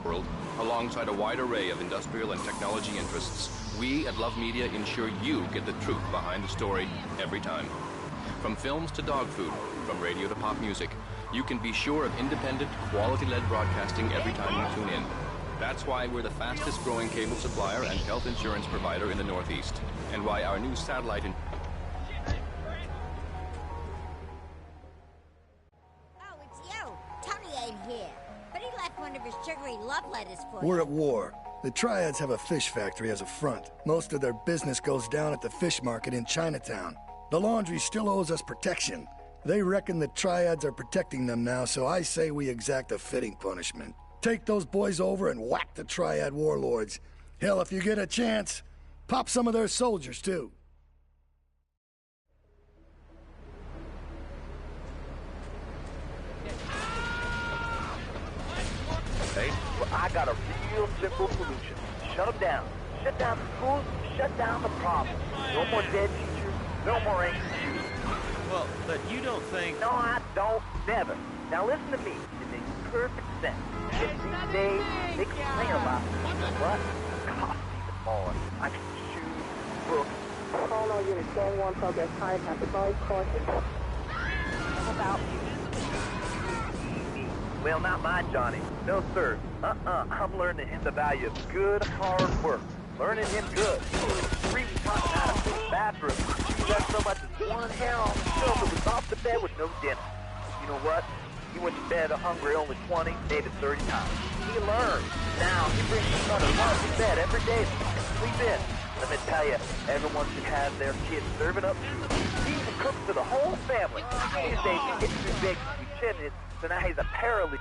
Speaker 4: world, alongside a wide array of industrial and technology interests, we at Love Media ensure you get the truth behind the story every time. From films to dog food, from radio to pop music, you can be sure of independent, quality-led broadcasting every time you tune in. That's why we're the fastest growing cable supplier and health insurance provider in the Northeast, and why our new satellite
Speaker 13: Oh, it's you. Tony ain't here, but he left one of his sugary love letters for you.
Speaker 17: We're at war. The Triads have a fish factory as a front. Most of their business goes down at the fish market in Chinatown. The laundry still owes us protection. They reckon the Triads are protecting them now, so I say we exact a fitting punishment. Take those boys over and whack the Triad warlords. Hell, if you get a chance, pop some of their soldiers, too.
Speaker 23: Hey, well, I got a real simple solution. Shut them down. Shut down the schools, shut down the problems. No more dead teachers, no more angry Jews.
Speaker 3: Well, but you don't think...
Speaker 23: No, I don't. Never. Now listen to me. It makes perfect sense. If these days, they complain about what? Cost even more. I mean, shoes, books.
Speaker 5: Call all units, stand 1 progress, time, advise caution.
Speaker 23: How about you? Well, not my Johnny. No, sir. I'm learning him the value of good, hard work. Learning him good. Reading taught him how to fix bathrooms. He left so much as one hair on himself that was off the bed with no dinner. You know what? He went to bed hungry only 20, maybe 30 times. He learned. Now, he brings his son along to bed every day so he can sleep in. Let me tell you, everyone should have their kids serving up food. He even cooks for the whole family. These days, he gets too big to be chimney, so now he's a paralegal.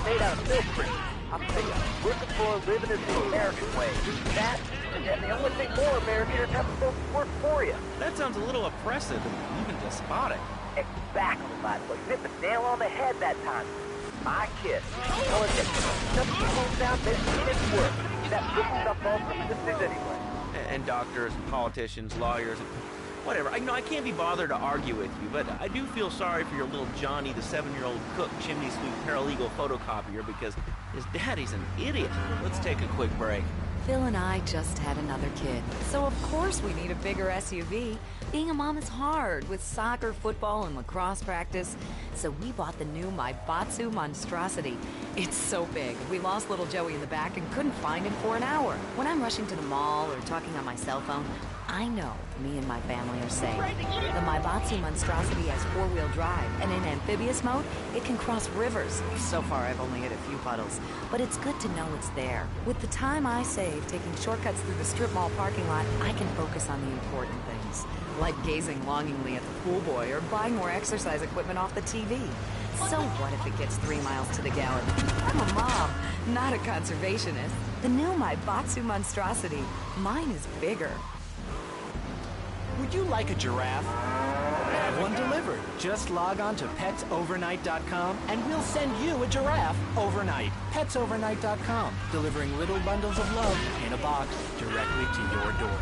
Speaker 23: Made out of milk cream. I'll tell you, working for a living is the American way. That, and the only thing more American is having folks work for you.
Speaker 3: That sounds a little oppressive and even despotic.
Speaker 23: Exactly, Laszlo. You hit the nail on the head that time. My kid. Well, listen, nothing goes down, they need work. That big stuff all from the cities anyway.
Speaker 3: And doctors and politicians, lawyers, and whatever. I can't be bothered to argue with you, but I do feel sorry for your little Johnny, the 7-year-old cook, chimney sweep, paralegal photocopier, because his daddy's an idiot. Let's take a quick break.
Speaker 11: Phil and I just had another kid, so of course we need a bigger SUV. Being a mom is hard, with soccer, football, and lacrosse practice. So we bought the new Maibatsu Monstrosity. It's so big, we lost little Joey in the back and couldn't find him for an hour. When I'm rushing to the mall or talking on my cell phone, I know me and my family are safe. The Maibatsu Monstrosity has 4-wheel drive, and in amphibious mode, it can cross rivers. So far, I've only hit a few puddles, but it's good to know it's there. With the time I save taking shortcuts through the strip mall parking lot, I can focus on the important things, like gazing longingly at the pool boy or buying more exercise equipment off the TV. So what if it gets 3 miles to the gallon? I'm a mom, not a conservationist. The new Maibatsu Monstrosity. Mine is bigger.
Speaker 10: Would you like a giraffe? Have one delivered. Just log on to petsovernight.com and we'll send you a giraffe overnight. Petsovernight.com, delivering little bundles of love in a box directly to your door.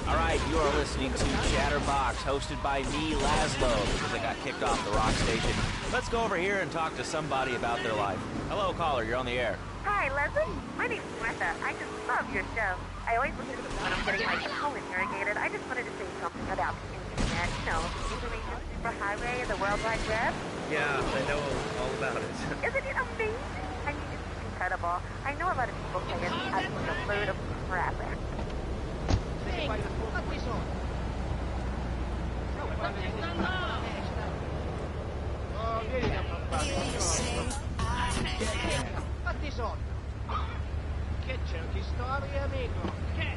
Speaker 3: All right, you are listening to Chatterbox, hosted by me, Laszlo, because I got kicked off the rock station. Let's go over here and talk to somebody about their life. Hello, caller, you're on the air.
Speaker 21: Hi, Leslie. My name's Martha. I just love your show. I always listen to it when I'm getting my soul interrogated. I just wanted to say something about the internet. You know, the information superhighway and the World Wide Web.
Speaker 3: Yeah, I know all about it.
Speaker 21: Isn't it amazing? I mean, it's incredible. I know a lot of people say it's absolutely a load of crap.
Speaker 24: Che c'è? Ti storie, amico? Che?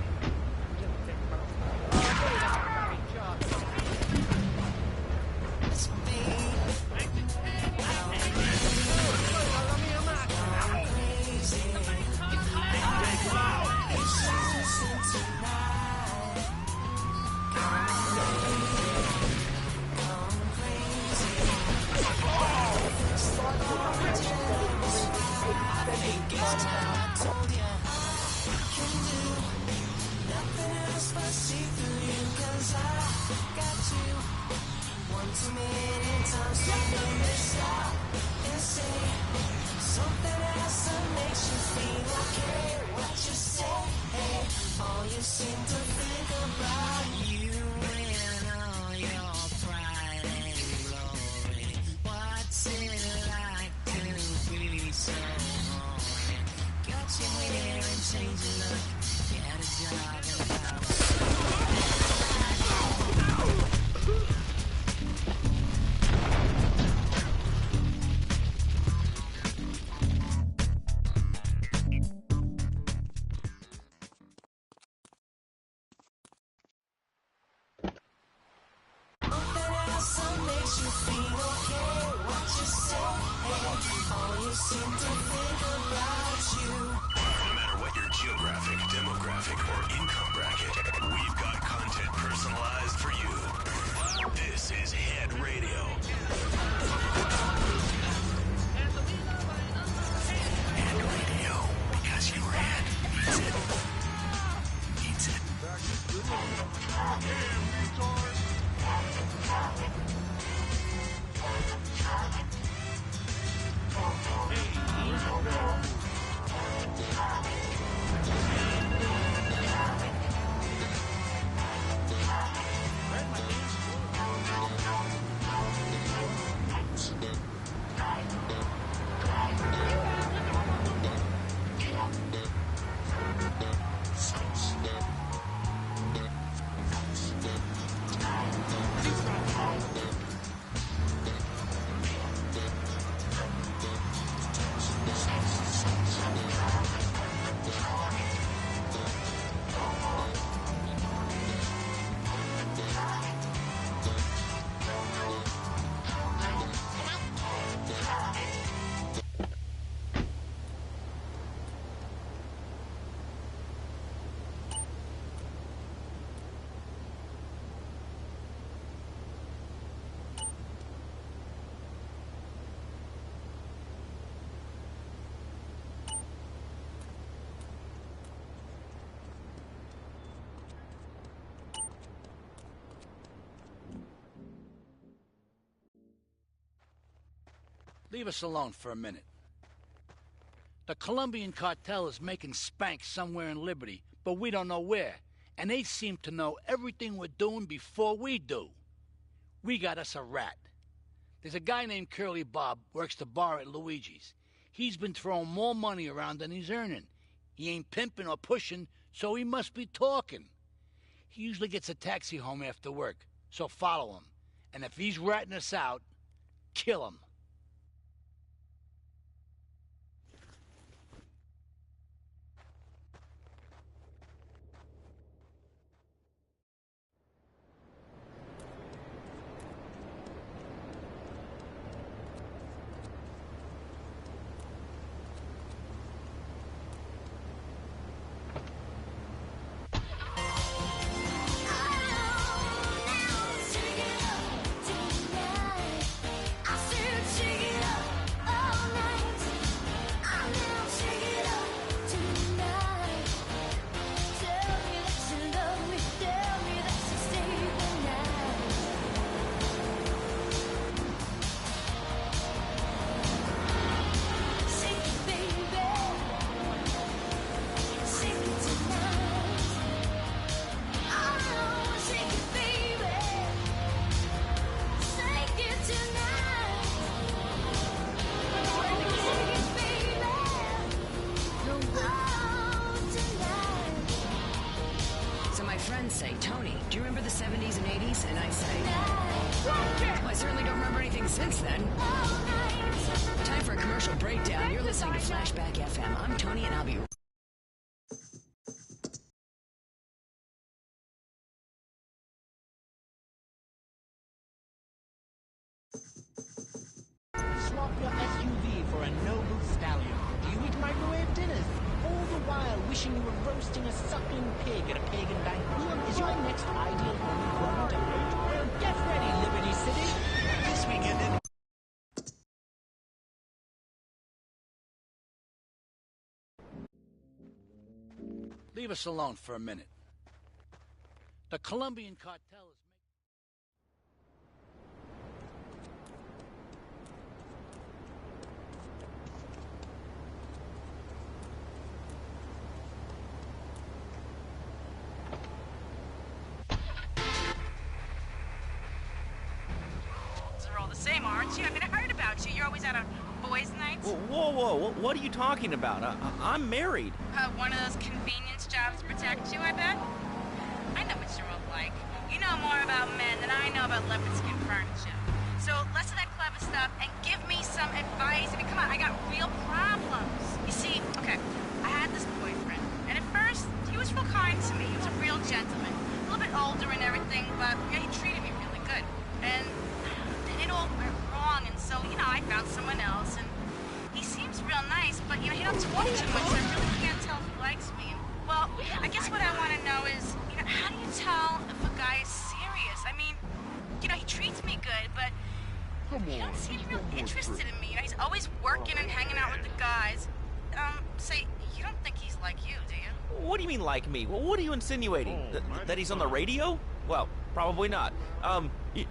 Speaker 6: No matter what your geographic, demographic, or income bracket, we've got content personalized for you. This is Head Radio. Head Radio, because your head needs it. Needs it.
Speaker 14: Leave us alone for a minute. The Colombian cartel is making spank somewhere in Liberty, but we don't know where. And they seem to know everything we're doing before we do. We got us a rat. There's a guy named Curly Bob, works the bar at Luigi's. He's been throwing more money around than he's earning. He ain't pimping or pushing, so he must be talking. He usually gets a taxi home after work, so follow him. And if he's ratting us out, kill him.
Speaker 8: Say, Tony, do you remember the 70s and 80s? And I say, well, I certainly don't remember anything since then. Time for a commercial breakdown. You're listening to Flashback FM. I'm Tony, and I'll be
Speaker 7: a noble stallion. You eat microwave dinners, all the while wishing you were roasting a suckling pig at a pagan banquet. Is your next ideal woman going to hurt? Well, get ready, Liberty City. This weekend in...
Speaker 14: Leave us alone for a minute. The Colombian cartel is...
Speaker 19: They're all the same, aren't you? I mean, I heard about you. You're always out on boys' nights.
Speaker 3: Whoa, what are you talking about? I'm married.
Speaker 19: One of those convenience jobs to protect you, I bet? I know what you're all like. You know more about men than I know about leopard skin furniture. So less of that clever stuff and give me some advice. I mean, come on, I got real problems. You see, okay, I had this boyfriend, and at first, he was real kind to me. He was a real gentleman. A little bit older and everything, but yeah, he treated me really good. And it all went wrong, and so, you know, I found someone else, and he seems real nice, but, you know, he don't talk too much, so I really can't tell if he likes me. And, well, I guess what I want to know is, you know, how do you tell if a guy is serious? I mean, you know, he treats me good, but he don't seem real interested in me. You know, he's always working and hanging out with the guys. Say, you don't think he's like you, do you?
Speaker 3: What do you mean like me? Well, what are you insinuating? That he's on the radio? Well, probably not.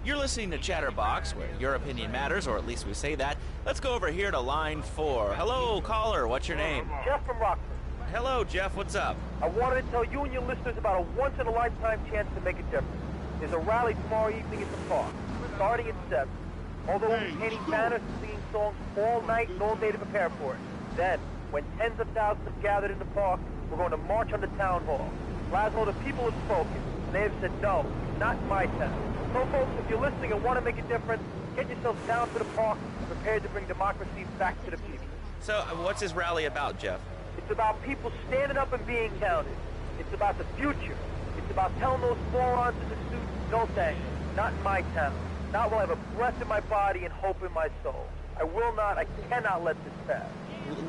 Speaker 3: You're listening to Chatterbox, where your opinion matters, or at least we say that. Let's go over here to line 4. Hello, caller. What's your name?
Speaker 23: Jeff from Rockford.
Speaker 3: Hello, Jeff. What's up?
Speaker 23: I wanted to tell you and your listeners about a once-in-a-lifetime chance to make a difference. There's a rally tomorrow evening at the park, starting at 7. Although we'll be painting banners and singing songs all night and all day to prepare for it. Then, when tens of thousands have gathered in the park, we're going to march on the town hall. Laszlo, the people have spoken, and they have said, no, not my town. So, folks, if you're listening and want to make a difference, get yourselves down to the park and prepared to bring democracy back to the people.
Speaker 3: So, what's this rally about, Jeff?
Speaker 23: It's about people standing up and being counted. It's about the future. It's about telling those morons in the suits, no thanks, not in my town. Not while I have a breath in my body and hope in my soul. I will not, I cannot let this pass.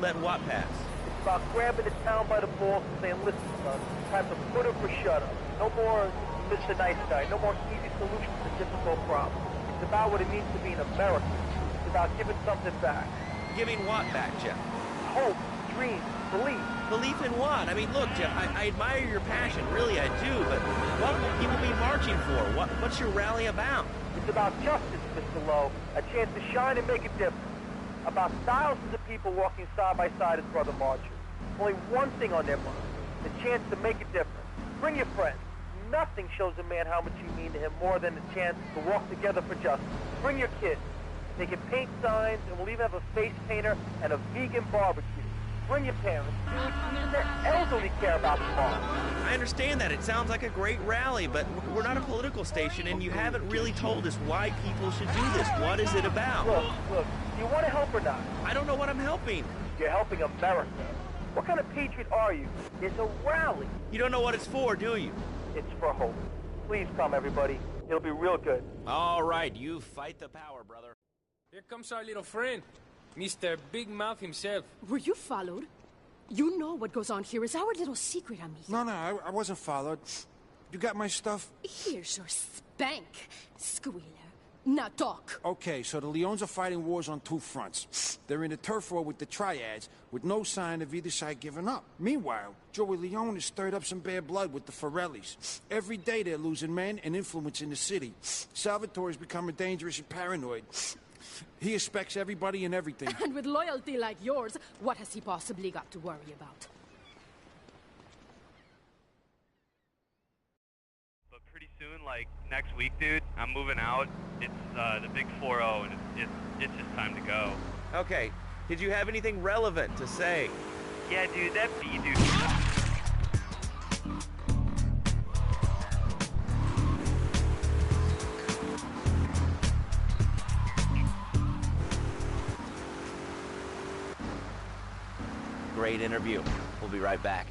Speaker 3: Let what pass?
Speaker 23: It's about grabbing the town by the balls and saying, listen, son, time to put up or shut up. No more Mr. Nice Guy. No more easy solutions to difficult problems. It's about what it means to be an American. It's about giving something back.
Speaker 3: Giving what back, Jeff?
Speaker 23: Hope, dreams, belief.
Speaker 3: Belief in what? I mean, look, Jeff, I admire your passion. Really, I do. But what will people be marching for? What's your rally about?
Speaker 23: It's about justice, Mr. Lowe. A chance to shine and make a difference. About thousands of people walking side by side as brother marchers. Only one thing on their mind. The chance to make a difference. Bring your friends. Nothing shows a man how much you mean to him more than the chance to walk together for justice. Bring your kids. They can paint signs, and we'll even have a face painter and a vegan barbecue. Bring your parents. The elderly care about tomorrow.
Speaker 3: I understand that. It sounds like a great rally, but we're not a political station, and you haven't really told us why people should do this. What is it about?
Speaker 23: Look, do you want to help or not?
Speaker 3: I don't know what I'm helping.
Speaker 23: You're helping America. What kind of patriot are you? It's a rally.
Speaker 3: You don't know what it's for, do you?
Speaker 23: It's for hope. Please come, everybody. It'll be real good.
Speaker 3: All right, you fight the power, brother.
Speaker 15: Here comes our little friend, Mr. Big Mouth himself.
Speaker 20: Were you followed? You know what goes on here is our little secret, amigo.
Speaker 22: No, I wasn't followed. You got my stuff?
Speaker 20: Here's your spank, squealer. Now talk.
Speaker 22: Okay, so the Leons are fighting wars on 2 fronts. They're in a turf war with the Triads, with no sign of either side giving up. Meanwhile, Joey Leone has stirred up some bad blood with the Forellis. Every day they're losing men and influence in the city. Salvatore's becoming dangerous and paranoid. He expects everybody and everything.
Speaker 20: And with loyalty like yours, what has he possibly got to worry about?
Speaker 25: But pretty soon, like next week, dude, I'm moving out. It's the big 4-0, and it's just time to go.
Speaker 3: Okay, did you have anything relevant to say?
Speaker 25: Yeah, dude, that bee, dude.
Speaker 3: Great interview. We'll be right back.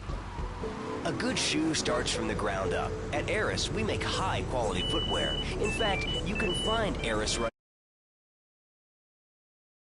Speaker 26: A good shoe starts from the ground up. At Eris, we make high-quality footwear. In fact, you can find Eris running